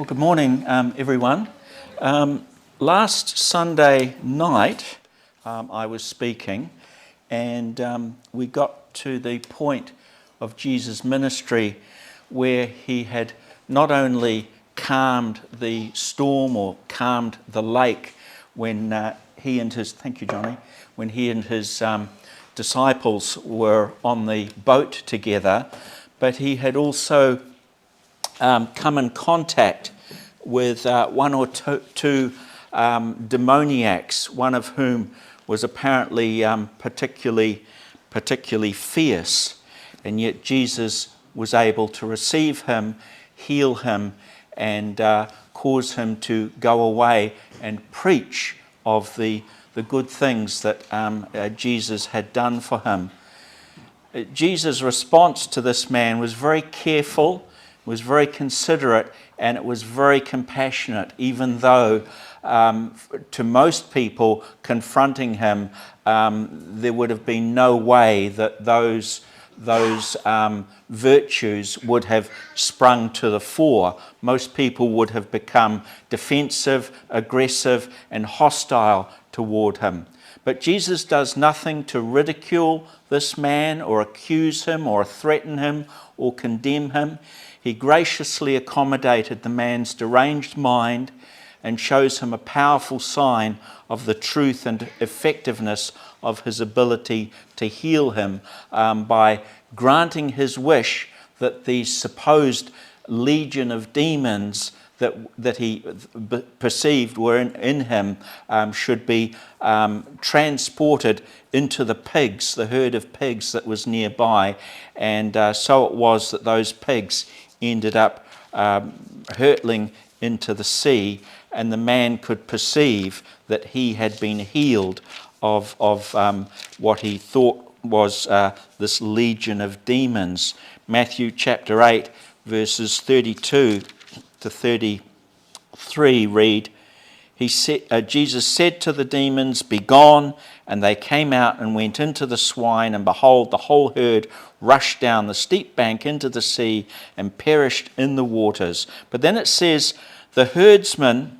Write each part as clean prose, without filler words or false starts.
Well, good morning, everyone. Last Sunday night, I was speaking, and we got to the point of Jesus' ministry where he had not only calmed the storm or calmed the lake when he and his, thank you, Johnny, when he and his disciples were on the boat together, but he had also come in contact with one or two demoniacs, one of whom was apparently particularly fierce, and yet Jesus was able to receive him, heal him, and cause him to go away and preach of the good things that Jesus had done for him. Jesus' response to this man was very careful, was very considerate, and it was very compassionate, even though to most people confronting him, there would have been no way that those virtues would have sprung to the fore. Most people would have become defensive, aggressive, and hostile toward him. But Jesus does nothing to ridicule this man or accuse him or threaten him or condemn him. He graciously accommodated the man's deranged mind and shows him a powerful sign of the truth and effectiveness of his ability to heal him by granting his wish that the supposed legion of demons that he perceived were in him should be transported into the pigs, the herd of pigs that was nearby. And so it was that those pigs ended up hurtling into the sea, and the man could perceive that he had been healed of what he thought was this legion of demons. Matthew chapter 8, verses 32 to 33 read, Jesus said to the demons, "Be gone," and they came out and went into the swine, and behold, the whole herd rushed down the steep bank into the sea and perished in the waters. But then it says, the herdsmen,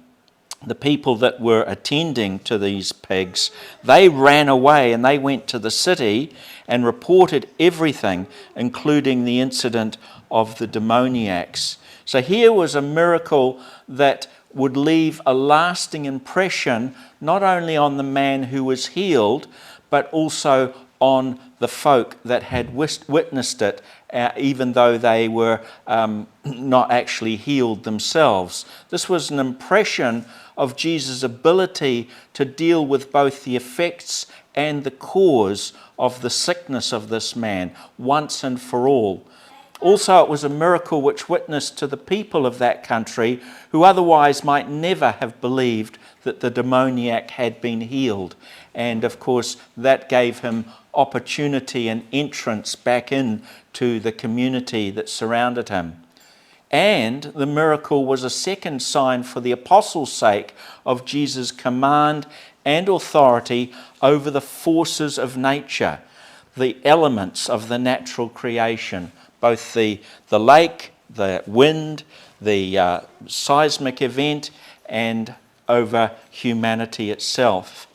the people that were attending to these pigs, they ran away and they went to the city and reported everything, including the incident of the demoniacs. So here was a miracle that would leave a lasting impression not only on the man who was healed, but also on the folk that had witnessed it, even though they were not actually healed themselves. This was an impression of Jesus' ability to deal with both the effects and the cause of the sickness of this man once and for all. Also, it was a miracle which witnessed to the people of that country who otherwise might never have believed that the demoniac had been healed. And of course, that gave him opportunity and entrance back into the community that surrounded him. And the miracle was a second sign for the apostles' sake of Jesus' command and authority over the forces of nature, the elements of the natural creation, both the lake, the wind, the seismic event, and over humanity itself.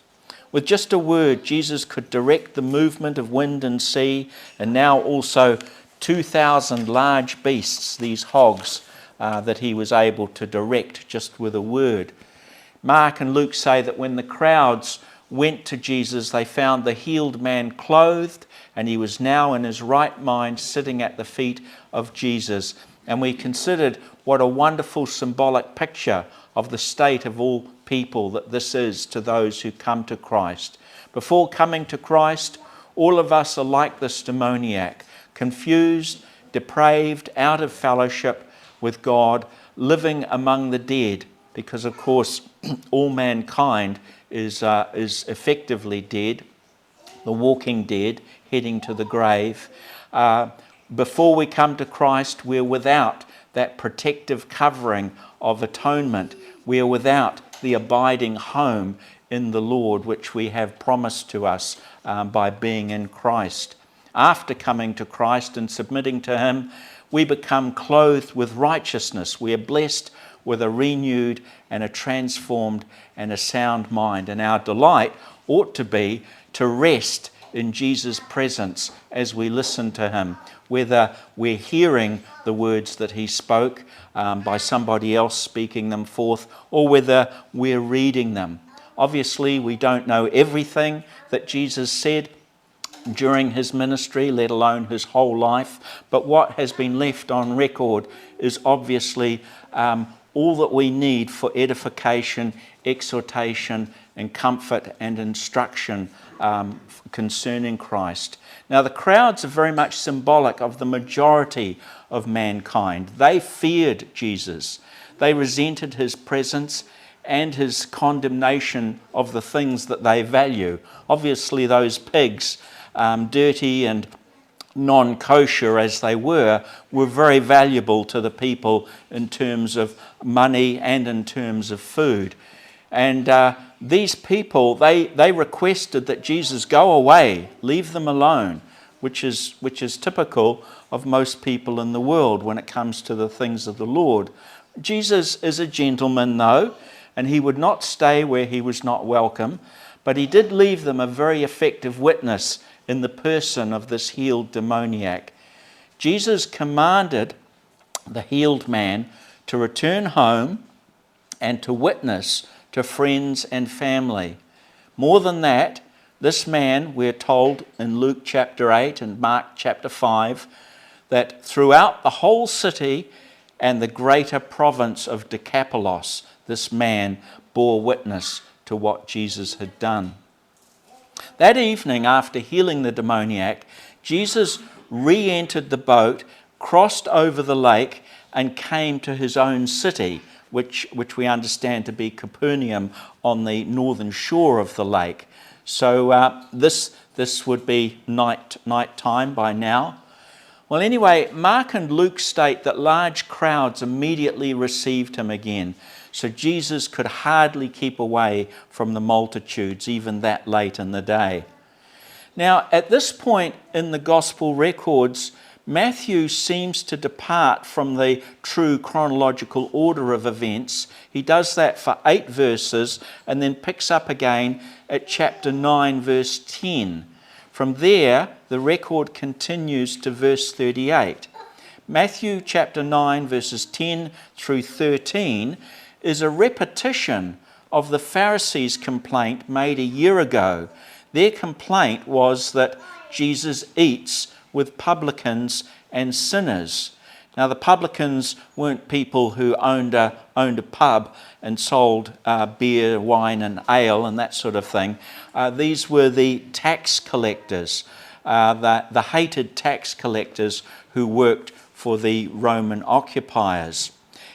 With just a word, Jesus could direct the movement of wind and sea, and now also 2,000 large beasts, these hogs, that he was able to direct just with a word. Mark and Luke say that when the crowds went to Jesus, they found the healed man clothed, and he was now in his right mind sitting at the feet of Jesus. And we considered what a wonderful symbolic picture of the state of all people that this is to those who come to Christ. Before coming to Christ, all of us are like this demoniac, confused, depraved, out of fellowship with God, living among the dead, because of course all mankind is effectively dead, the walking dead, heading to the grave. Before we come to Christ, we're without that protective covering of atonement. We are without the abiding home in the Lord, which we have promised to us by being in Christ. After coming to Christ and submitting to him, we become clothed with righteousness. We are blessed with a renewed and a transformed and a sound mind. And our delight ought to be to rest in Jesus' presence as we listen to him, whether we're hearing the words that he spoke by somebody else speaking them forth, or whether we're reading them. Obviously, we don't know everything that Jesus said during his ministry, let alone his whole life, but what has been left on record is obviously all that we need for edification, exhortation, and comfort and instruction concerning Christ. Now, the crowds are very much symbolic of the majority of mankind. They feared Jesus. They resented his presence and his condemnation of the things that they value. Obviously, those pigs, dirty and non-kosher as they were very valuable to the people in terms of money and in terms of food. And these people, they requested that Jesus go away, leave them alone, which is typical of most people in the world when it comes to the things of the Lord. Jesus is a gentleman, though, and he would not stay where he was not welcome, but he did leave them a very effective witness in the person of this healed demoniac. Jesus commanded the healed man to return home and to witness to friends and family. More than that, this man, we're told in Luke chapter 8 and Mark chapter 5, that throughout the whole city and the greater province of Decapolis, this man bore witness to what Jesus had done. That evening, after healing the demoniac, Jesus re-entered the boat, crossed over the lake, and came to his own city, which we understand to be Capernaum on the northern shore of the lake. So this would be night time by now. Well, anyway, Mark and Luke state that large crowds immediately received him again. So Jesus could hardly keep away from the multitudes, even that late in the day. Now, at this point in the gospel records, Matthew seems to depart from the true chronological order of events. He does that for 8 verses and then picks up again at chapter 9, verse 10. From there, the record continues to verse 38. Matthew chapter 9, verses 10 through 13 is a repetition of the Pharisees' complaint made a year ago. Their complaint was that Jesus eats with publicans and sinners. Now, the publicans weren't people who owned a pub and sold beer, wine and ale and that sort of thing. These were the tax collectors, the hated tax collectors who worked for the Roman occupiers.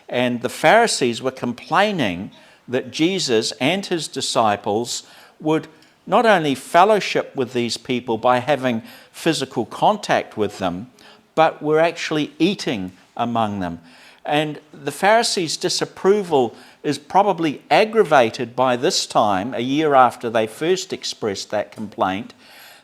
And the Pharisees were complaining that Jesus and his disciples would not only fellowship with these people by having physical contact with them, but were actually eating among them. And the Pharisees' disapproval is probably aggravated by this time, a year after they first expressed that complaint,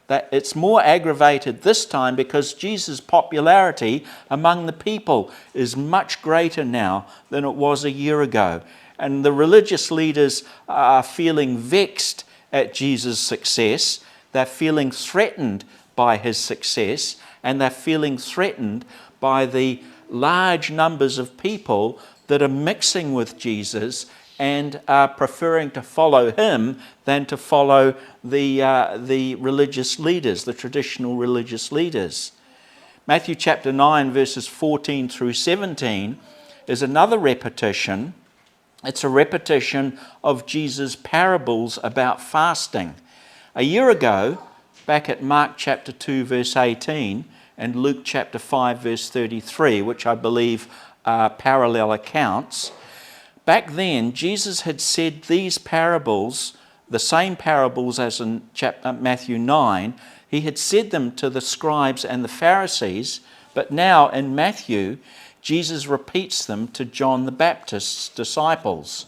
that it's more aggravated this time because Jesus' popularity among the people is much greater now than it was a year ago. And the religious leaders are feeling vexed at Jesus' success. They're feeling threatened by his success, and they're feeling threatened by the large numbers of people that are mixing with Jesus and are preferring to follow him than to follow the religious leaders, the traditional religious leaders. Matthew chapter 9, verses 14 through 17 is another repetition. It's a repetition of Jesus' parables about fasting. A year ago, back at Mark chapter 2, verse 18, and Luke chapter 5, verse 33, which I believe are parallel accounts, back then, Jesus had said these parables, the same parables as in Matthew 9, he had said them to the scribes and the Pharisees, but now in Matthew, Jesus repeats them to John the Baptist's disciples.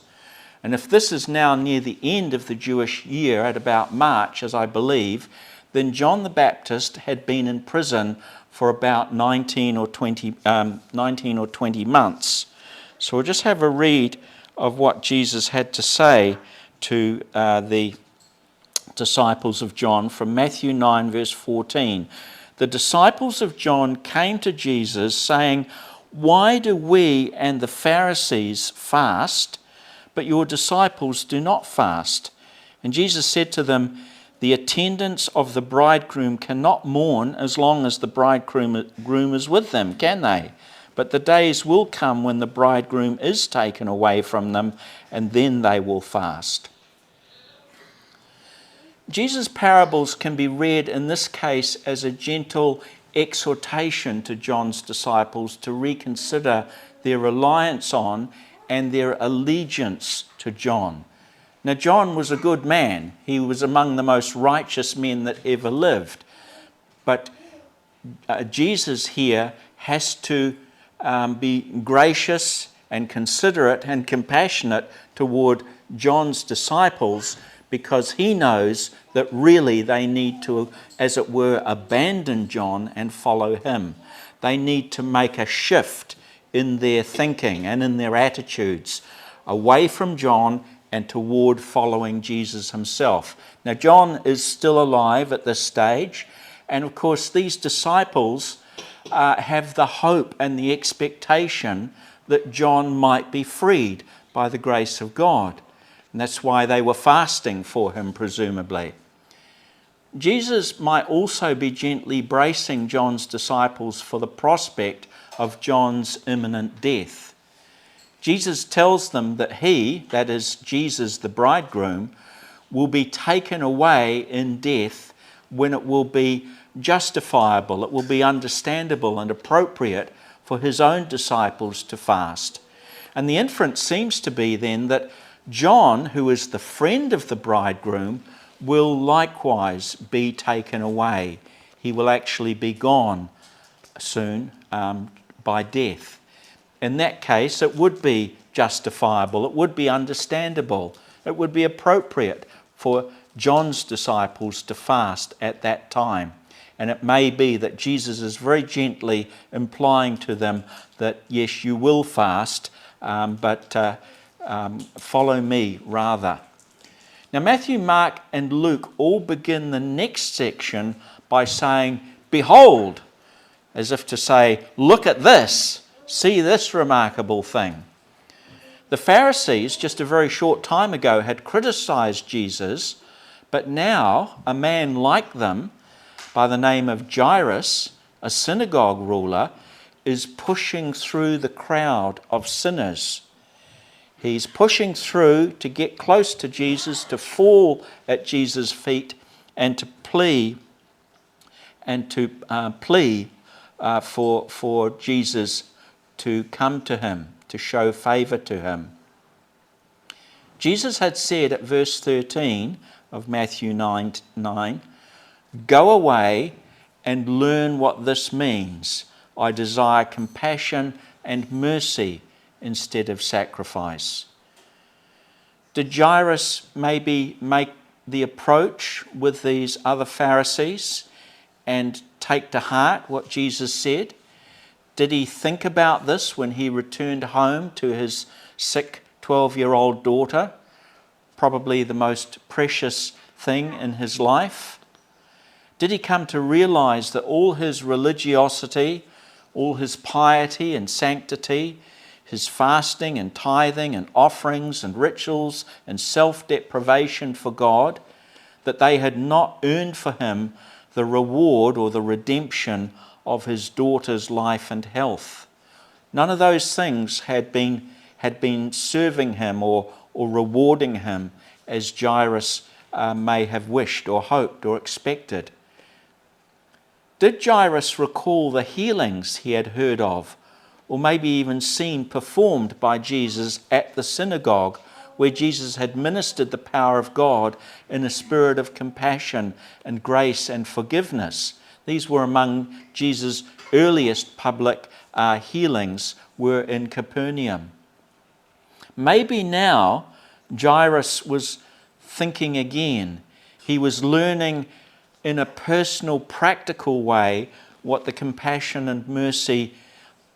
And if this is now near the end of the Jewish year, at about March, as I believe, then John the Baptist had been in prison for about 19 or 20 months. So we'll just have a read of what Jesus had to say to the disciples of John from Matthew 9 verse 14. The disciples of John came to Jesus saying, "Why do we and the Pharisees fast, but your disciples do not fast?" And Jesus said to them, "The attendants of the bridegroom cannot mourn as long as the bridegroom is with them, can they? But the days will come when the bridegroom is taken away from them, and then they will fast." Jesus' parables can be read in this case as a gentle exhortation to John's disciples to reconsider their reliance on and their allegiance to John. Now, John was a good man. He was among the most righteous men that ever lived. But Jesus here has to be gracious and considerate and compassionate toward John's disciples, because he knows that really they need to, as it were, abandon John and follow him. They need to make a shift in their thinking and in their attitudes away from John and toward following Jesus himself. Now, John is still alive at this stage, and of course these disciples have the hope and the expectation that John might be freed by the grace of God. And that's why they were fasting for him, presumably. Jesus might also be gently bracing John's disciples for the prospect of John's imminent death. Jesus tells them that he, that is Jesus the bridegroom, will be taken away in death when it will be justifiable, it will be understandable and appropriate for his own disciples to fast. And the inference seems to be then that John, who is the friend of the bridegroom, will likewise be taken away. He will actually be gone soon by death. In that case, it would be justifiable, it would be understandable, it would be appropriate for John's disciples to fast at that time. And it may be that Jesus is very gently implying to them that, yes, you will fast, but follow me rather. Now, Matthew, Mark, and Luke all begin the next section by saying, "Behold," as if to say, "Look at this, see this remarkable thing." The Pharisees, just a very short time ago, had criticized Jesus, but now a man like them, by the name of Jairus, a synagogue ruler, is pushing through the crowd of sinners. He's pushing through to get close to Jesus, to fall at Jesus' feet, and to plea for Jesus to come to him, to show favour to him. Jesus had said at verse 13 of Matthew 9, "Go away and learn what this means. I desire compassion and mercy instead of sacrifice." Did Jairus maybe make the approach with these other Pharisees and take to heart what Jesus said? Did he think about this when he returned home to his sick 12-year-old daughter, probably the most precious thing in his life? Did he come to realize that all his religiosity, all his piety and sanctity, his fasting and tithing and offerings and rituals and self-deprivation for God, that they had not earned for him the reward or the redemption of his daughter's life and health? None of those things had been serving him or rewarding him as Jairus may have wished or hoped or expected. Did Jairus recall the healings he had heard of, or maybe even seen performed by Jesus at the synagogue, where Jesus had ministered the power of God in a spirit of compassion and grace and forgiveness? These were among Jesus' earliest public healings, were in Capernaum. Maybe now Jairus was thinking again. He was learning in a personal, practical way what the compassion and mercy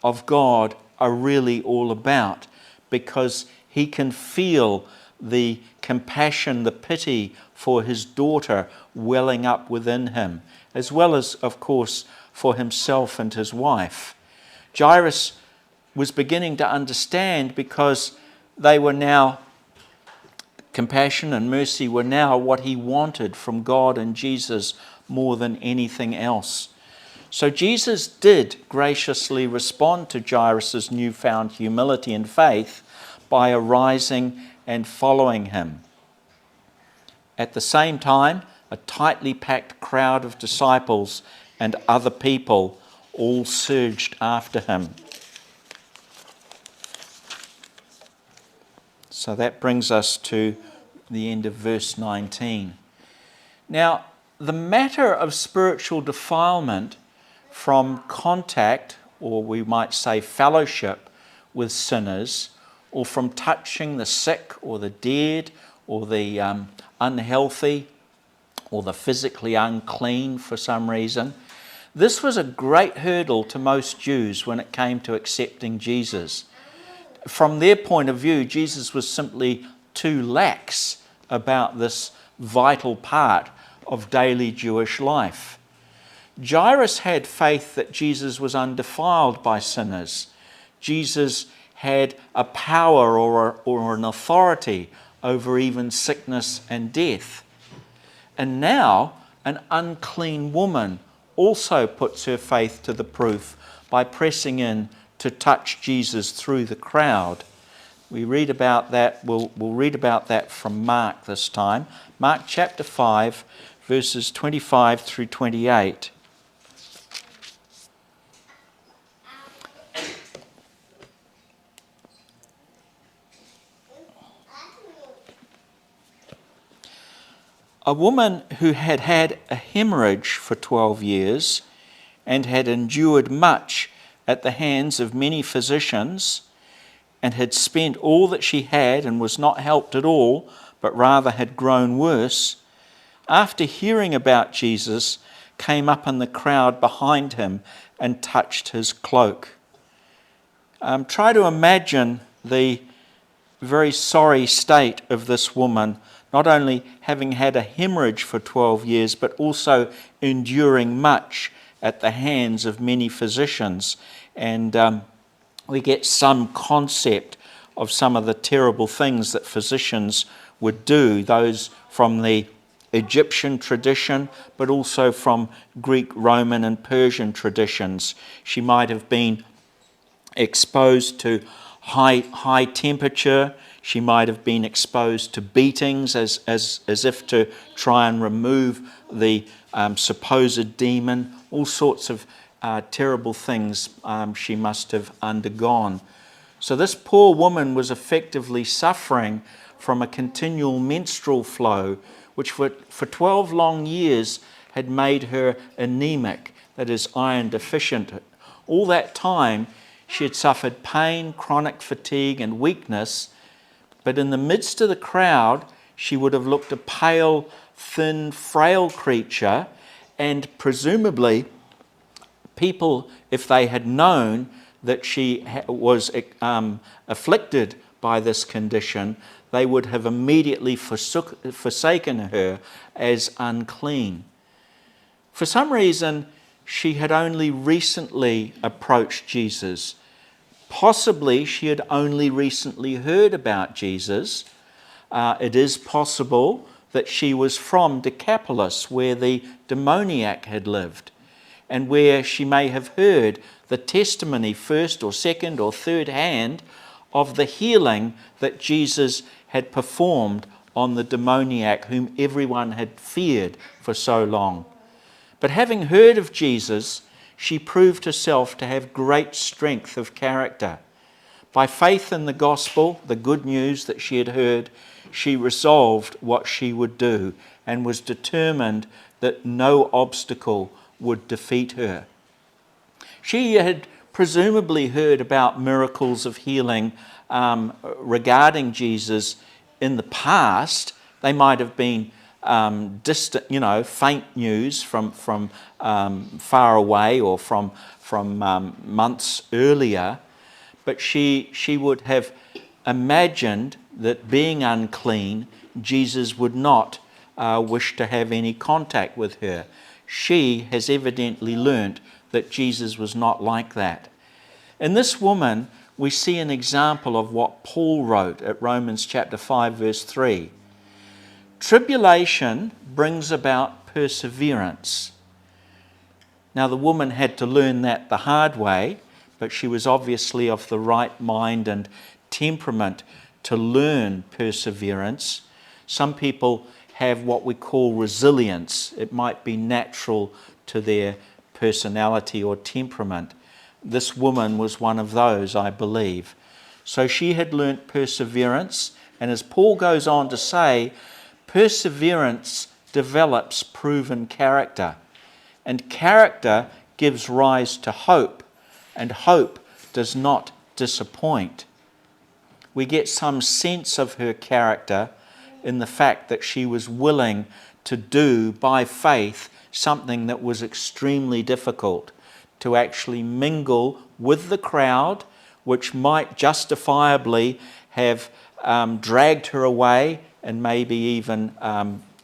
of God are really all about. because he can feel the compassion, the pity for his daughter welling up within him, as well as, of course, for himself and his wife. Jairus was beginning to understand, because they were now, compassion and mercy were now what he wanted from God and Jesus more than anything else. So Jesus did graciously respond to Jairus' newfound humility and faith by arising and following him. At the same time, a tightly packed crowd of disciples and other people all surged after him. So that brings us to the end of verse 19. Now, the matter of spiritual defilement from contact, or we might say fellowship, with sinners, or from touching the sick or the dead or the unhealthy or the physically unclean for some reason, this was a great hurdle to most Jews when it came to accepting Jesus. From their point of view, Jesus was simply too lax about this vital part of daily Jewish life. Jairus had faith that Jesus was undefiled by sinners. Jesus had a power or an authority over even sickness and death. And now an unclean woman also puts her faith to the proof by pressing in to touch Jesus through the crowd. We read about that, we'll read about that from Mark this time. Mark chapter 5, verses 25 through 28. A woman who had had a hemorrhage for 12 years and had endured much at the hands of many physicians and had spent all that she had and was not helped at all, but rather had grown worse, after hearing about Jesus, came up in the crowd behind him and touched his cloak. Try to imagine the very sorry state of this woman, not only having had a hemorrhage for 12 years, but also enduring much at the hands of many physicians. And we get some concept of some of the terrible things that physicians would do, those from the Egyptian tradition, but also from Greek, Roman and Persian traditions. She might have been exposed to high temperature. She might have been exposed to beatings as if to try and remove the supposed demon. All sorts of terrible things she must have undergone. So this poor woman was effectively suffering from a continual menstrual flow, which for 12 long years had made her anemic, that is, iron deficient. All that time she had suffered pain, chronic fatigue and weakness, but in the midst of the crowd she would have looked a pale, thin, frail creature, and presumably people, if they had known that she was afflicted by this condition, they would have immediately forsaken her as unclean. For some reason, she had only recently approached Jesus. Possibly she had only recently heard about Jesus. It is possible that she was from Decapolis, where the demoniac had lived, and where she may have heard the testimony, first or second or third hand, of the healing that Jesus had performed on the demoniac whom everyone had feared for so long. But having heard of Jesus, she proved herself to have great strength of character. By faith in the gospel, the good news that she had heard, she resolved what she would do and was determined that no obstacle would defeat her. She had presumably heard about miracles of healing regarding Jesus in the past. They might have been distant, faint news from far away or from months earlier. But she would have imagined that being unclean, Jesus would not wish to have any contact with her. She has evidently learnt that Jesus was not like that. In this woman, we see an example of what Paul wrote at Romans chapter 5, verse 3. Tribulation brings about perseverance. Now, the woman had to learn that the hard way, but she was obviously of the right mind and temperament to learn perseverance. Some people have what we call resilience. It might be natural to their personality or temperament. This woman was one of those, I believe. So she had learnt perseverance, and as Paul goes on to say, perseverance develops proven character, and character gives rise to hope, and hope does not disappoint. We get some sense of her character in the fact that she was willing to do by faith something that was extremely difficult, to actually mingle with the crowd, which might justifiably have dragged her away and maybe even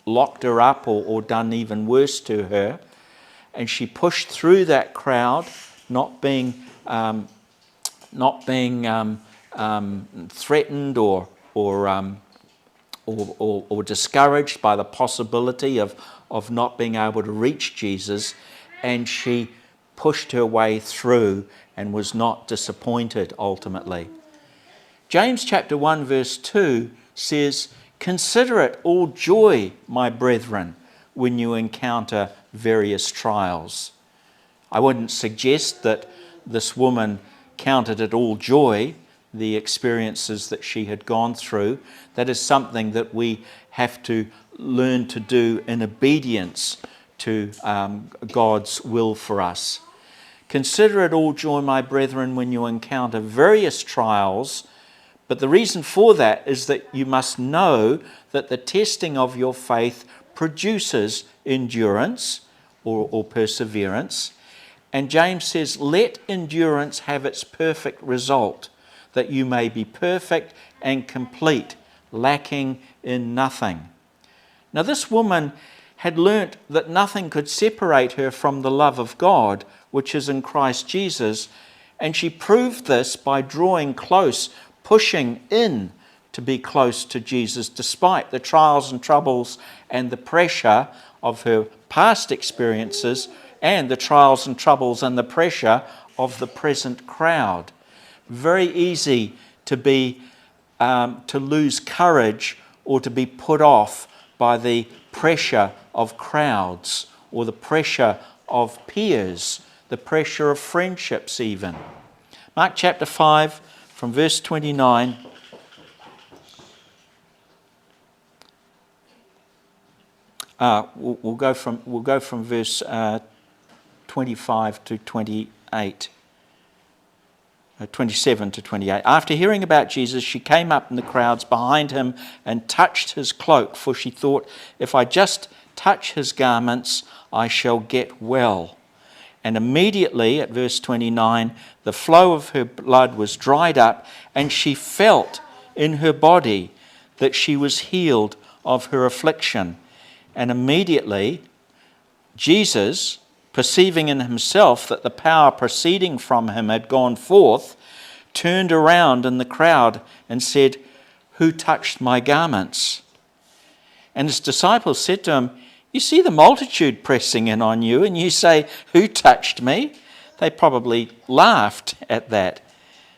locked her up or done even worse to her. And she pushed through that crowd, not being threatened or discouraged by the possibility of not being able to reach Jesus, and she pushed her way through and was not disappointed ultimately. James chapter 1 verse 2 says, "Consider it all joy, my brethren, when you encounter various trials." I wouldn't suggest that this woman counted it all joy, the experiences that she had gone through. That is something that we have to learn to do in obedience to God's will for us. Consider it all joy, my brethren, when you encounter various trials, but the reason for that is that you must know that the testing of your faith produces endurance or perseverance. And James says, let endurance have its perfect result, that you may be perfect and complete, lacking in nothing. Now, this woman had learnt that nothing could separate her from the love of God, which is in Christ Jesus, and she proved this by drawing close, pushing in to be close to Jesus, despite the trials and troubles and the pressure of her past experiences and the trials and troubles and the pressure of the present crowd. Very easy to lose courage or to be put off by the pressure of crowds or the pressure of peers, the pressure of friendships even. Mark chapter 5 from verse 29. We'll go from verse 25 to 28. 27 to 28. After hearing about Jesus, she came up in the crowds behind him and touched his cloak, for she thought, if I just touch his garments, I shall get well. And immediately, at verse 29, the flow of her blood was dried up, and she felt in her body that she was healed of her affliction. And immediately, Jesus, perceiving in himself that the power proceeding from him had gone forth, turned around in the crowd and said, "Who touched my garments?" And his disciples said to him, "You see the multitude pressing in on you, and you say, 'Who touched me?'" They probably laughed at that.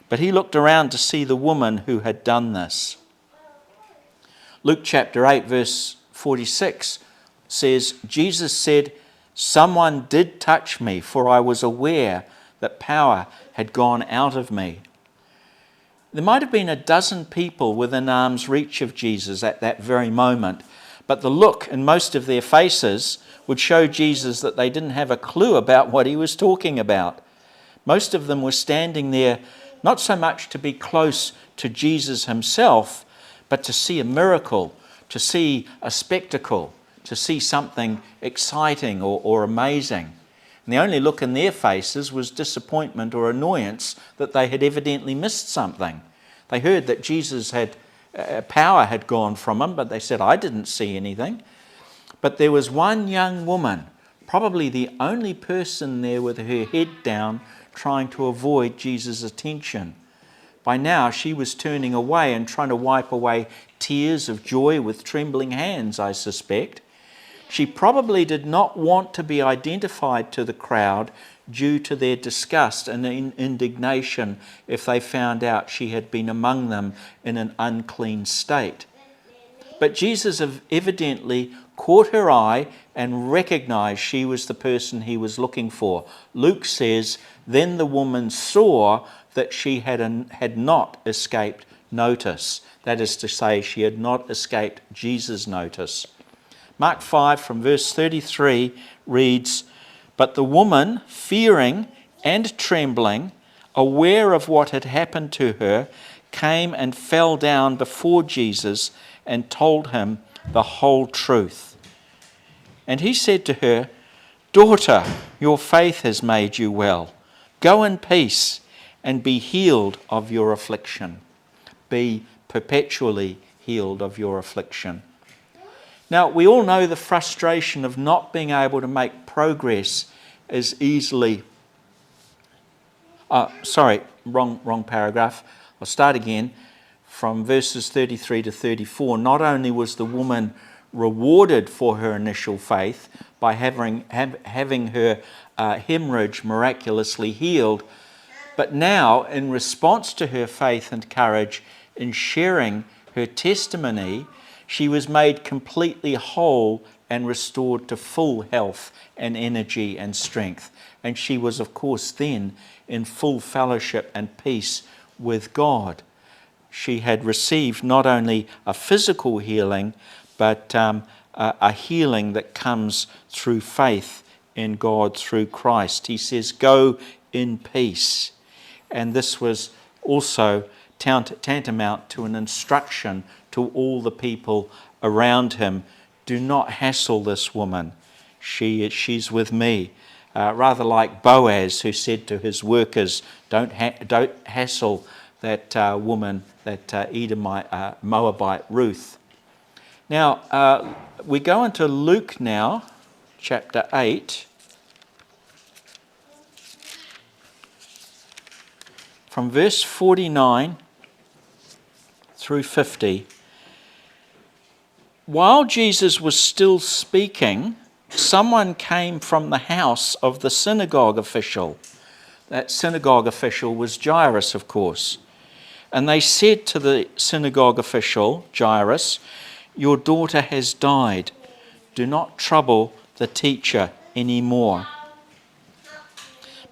But he looked around to see the woman who had done this. Luke chapter 8, verse 46 says, Jesus said, "Someone did touch me, for I was aware that power had gone out of me." There might have been a dozen people within arm's reach of Jesus at that very moment, but the look in most of their faces would show Jesus that they didn't have a clue about what he was talking about. Most of them were standing there not so much to be close to Jesus himself, but to see a miracle, to see a spectacle, to see something exciting or amazing. And the only look in their faces was disappointment or annoyance that they had evidently missed something. They heard that Jesus had power had gone from him, but they said, I didn't see anything. But there was one young woman, probably the only person there with her head down, trying to avoid Jesus' attention. By now, she was turning away and trying to wipe away tears of joy with trembling hands, I suspect. She probably did not want to be identified to the crowd due to their disgust and indignation if they found out she had been among them in an unclean state. But Jesus evidently caught her eye and recognized she was the person he was looking for. Luke says, then the woman saw that she had not escaped notice. That is to say, she had not escaped Jesus' notice. Mark 5 from verse 33 reads, but the woman, fearing and trembling, aware of what had happened to her, came and fell down before Jesus and told him the whole truth. And he said to her, daughter, your faith has made you well. Go in peace and be healed of your affliction. Be perpetually healed of your affliction. Now, we all know the frustration of not being able to make progress as easily. Wrong paragraph. I'll start again from verses 33 to 34. Not only was the woman rewarded for her initial faith by having her hemorrhage miraculously healed, but now, in response to her faith and courage in sharing her testimony, she was made completely whole and restored to full health and energy and strength. And she was, of course, then in full fellowship and peace with God. She had received not only a physical healing, but a healing that comes through faith in God through Christ. He says, go in peace. And this was also tantamount to an instruction to all the people around him. Do not hassle this woman. She's with me. Rather like Boaz, who said to his workers, don't hassle that woman, that Edomite, Moabite Ruth. Now, we go into Luke now, chapter 8. From verse 49 through 50. While Jesus was still speaking, someone came from the house of the synagogue official. That synagogue official was Jairus, of course. And they said to the synagogue official, Jairus, your daughter has died. Do not trouble the teacher anymore.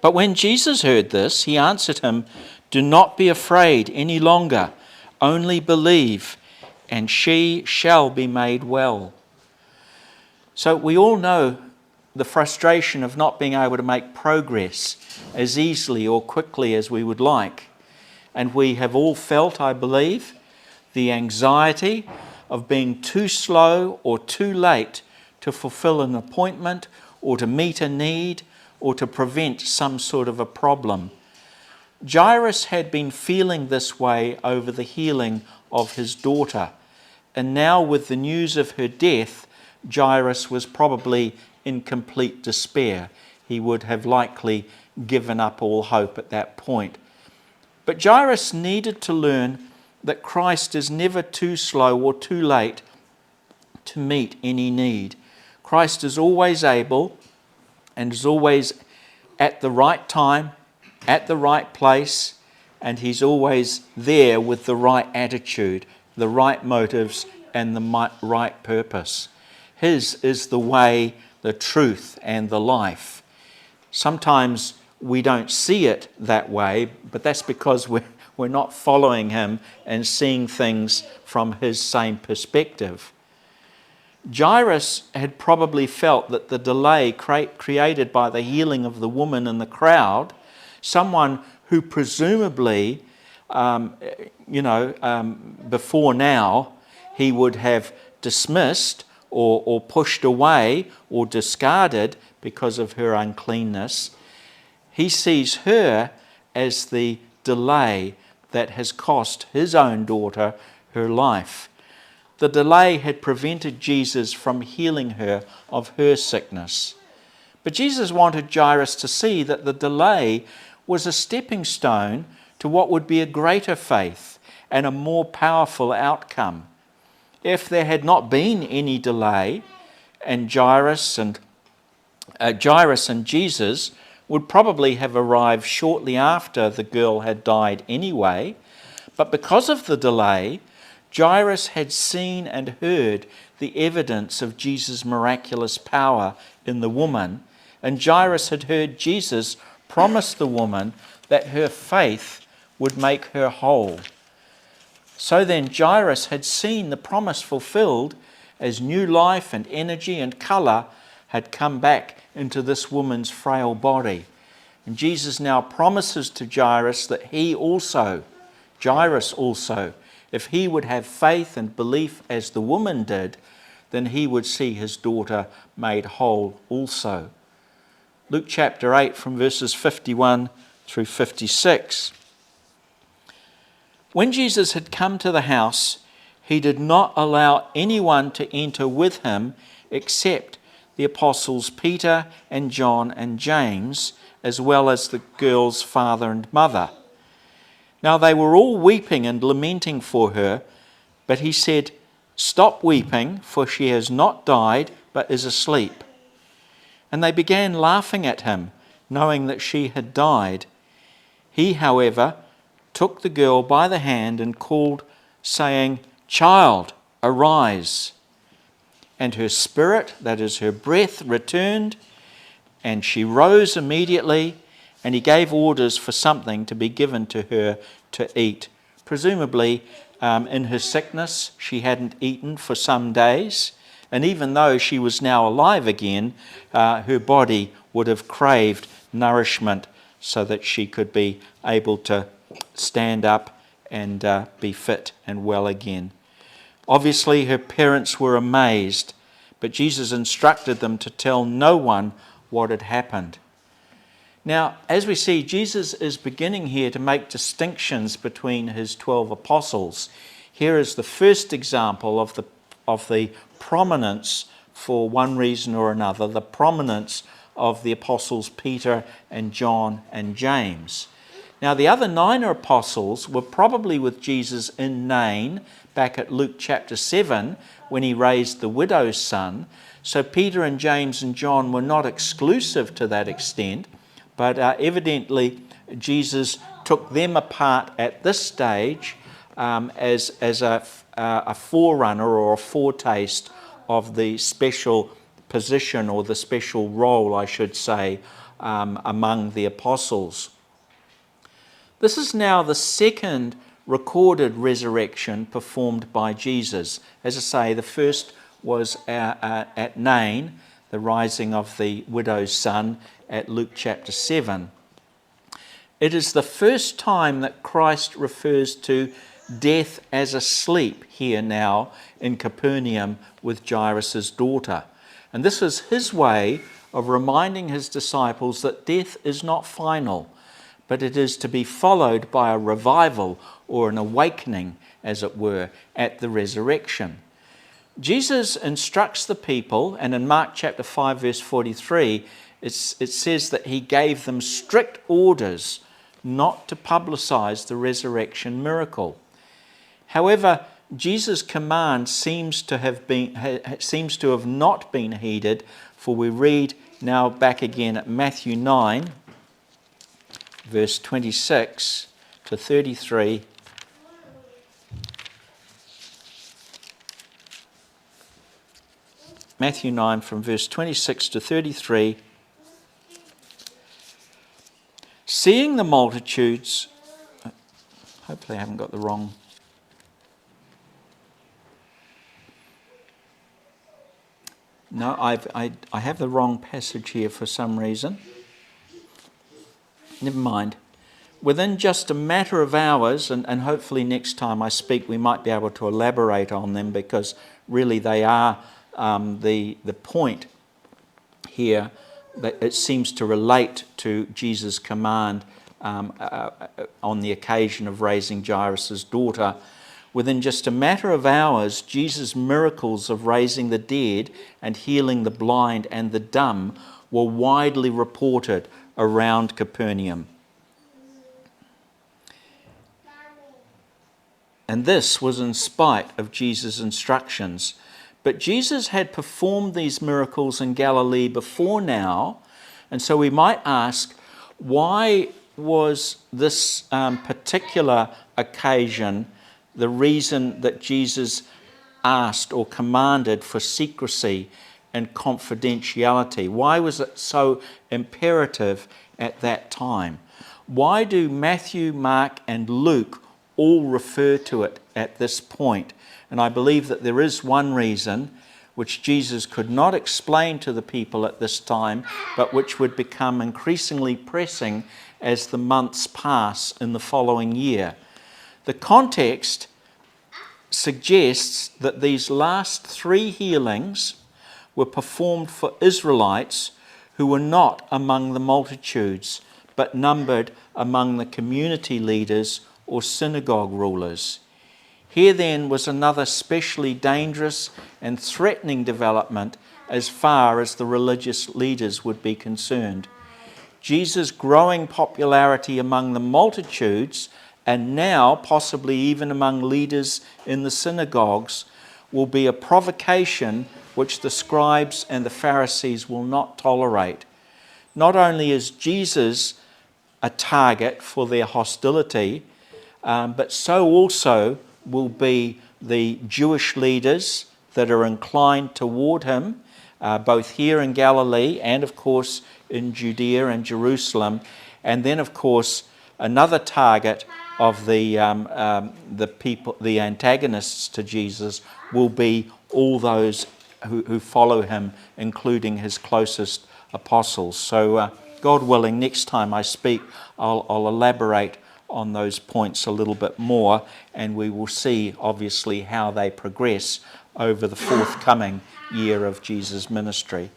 But when Jesus heard this, he answered him, do not be afraid any longer, only believe, and she shall be made well. So we all know the frustration of not being able to make progress as easily or quickly as we would like. And we have all felt, I believe, the anxiety of being too slow or too late to fulfill an appointment or to meet a need or to prevent some sort of a problem. Jairus had been feeling this way over the healing of his daughter, and now with the news of her death, Jairus was probably in complete despair. He would have likely given up all hope at that point. But Jairus needed to learn that Christ is never too slow or too late to meet any need. Christ is always able and is always at the right time, at the right place, and he's always there with the right attitude, the right motives, and the right purpose. His is the way, the truth, and the life. Sometimes we don't see it that way, but that's because we're not following him and seeing things from his same perspective. Jairus had probably felt that the delay created by the healing of the woman in the crowd, someone who presumably, before now, he would have dismissed or pushed away or discarded because of her uncleanness. He sees her as the delay that has cost his own daughter her life. The delay had prevented Jesus from healing her of her sickness. But Jesus wanted Jairus to see that the delay was a stepping stone to what would be a greater faith and a more powerful outcome. If there had not been any delay, and Jairus and Jesus would probably have arrived shortly after the girl had died anyway, but because of the delay, Jairus had seen and heard the evidence of Jesus' miraculous power in the woman, and Jairus had heard Jesus promise the woman that her faith would make her whole. So then Jairus had seen the promise fulfilled as new life and energy and colour had come back into this woman's frail body. And Jesus now promises to Jairus that Jairus also, if he would have faith and belief as the woman did, then he would see his daughter made whole also. Luke chapter 8 from verses 51 through 56. When Jesus had come to the house, he did not allow anyone to enter with him except the apostles Peter and John and James, as well as the girl's father and mother. Now they were all weeping and lamenting for her, but he said, "Stop weeping, for she has not died, but is asleep." And they began laughing at him, knowing that she had died. He, however, took the girl by the hand and called, saying, "Child, arise." And her spirit, that is her breath, returned, and she rose immediately, and he gave orders for something to be given to her to eat. Presumably, in her sickness, she hadn't eaten for some days, and even though she was now alive again, her body would have craved nourishment so that she could be able to stand up and be fit and well again. Obviously, her parents were amazed, but Jesus instructed them to tell no one what had happened. Now, as we see, Jesus is beginning here to make distinctions between his 12 apostles. Here is the first example of the prominence, for one reason or another, the prominence of the apostles Peter and John and James. Now, the other 9 apostles were probably with Jesus in Nain, back at Luke chapter 7, when he raised the widow's son. So Peter and James and John were not exclusive to that extent, but evidently Jesus took them apart at this stage as a forerunner or a foretaste of the special position, or the special role, I should say, among the apostles. This is now the second recorded resurrection performed by Jesus. As I say, the first was at Nain, the rising of the widow's son at Luke chapter 7. It is the first time that Christ refers to death as asleep here now in Capernaum with Jairus' daughter. And this was his way of reminding his disciples that death is not final, but it is to be followed by a revival or an awakening, as it were, at the resurrection. Jesus instructs the people, and in Mark chapter 5 verse 43, it says that he gave them strict orders not to publicize the resurrection miracle. However, Jesus' command seems to have not been heeded, for we read now back again at Matthew 9, verse 26 to 33. Matthew 9 from verse 26 to 33. Seeing the multitudes, hopefully I haven't got the wrong. No, I have the wrong passage here for some reason. Never mind. Within just a matter of hours, and hopefully next time I speak we might be able to elaborate on them, because really they are the point here that it seems to relate to Jesus' command on the occasion of raising Jairus' daughter. Within just a matter of hours, Jesus' miracles of raising the dead and healing the blind and the dumb were widely reported around Capernaum. And this was in spite of Jesus' instructions. But Jesus had performed these miracles in Galilee before now, and so we might ask, why was this particular occasion the reason that Jesus asked or commanded for secrecy and confidentiality? Why was it so imperative at that time? Why do Matthew, Mark, and Luke all refer to it at this point? And I believe that there is one reason which Jesus could not explain to the people at this time, but which would become increasingly pressing as the months pass in the following year. The context suggests that these last 3 healings were performed for Israelites who were not among the multitudes, but numbered among the community leaders or synagogue rulers. Here then was another especially dangerous and threatening development as far as the religious leaders would be concerned. Jesus' growing popularity among the multitudes, and now possibly even among leaders in the synagogues, will be a provocation which the scribes and the Pharisees will not tolerate. Not only is Jesus a target for their hostility, but so also will be the Jewish leaders that are inclined toward him, both here in Galilee and, of course, in Judea and Jerusalem. And then, of course, another target of the people, the antagonists to Jesus, will be all those who follow him, including his closest apostles. So, God willing, next time I speak, I'll elaborate on those points a little bit more, and we will see, obviously, how they progress over the forthcoming year of Jesus' ministry.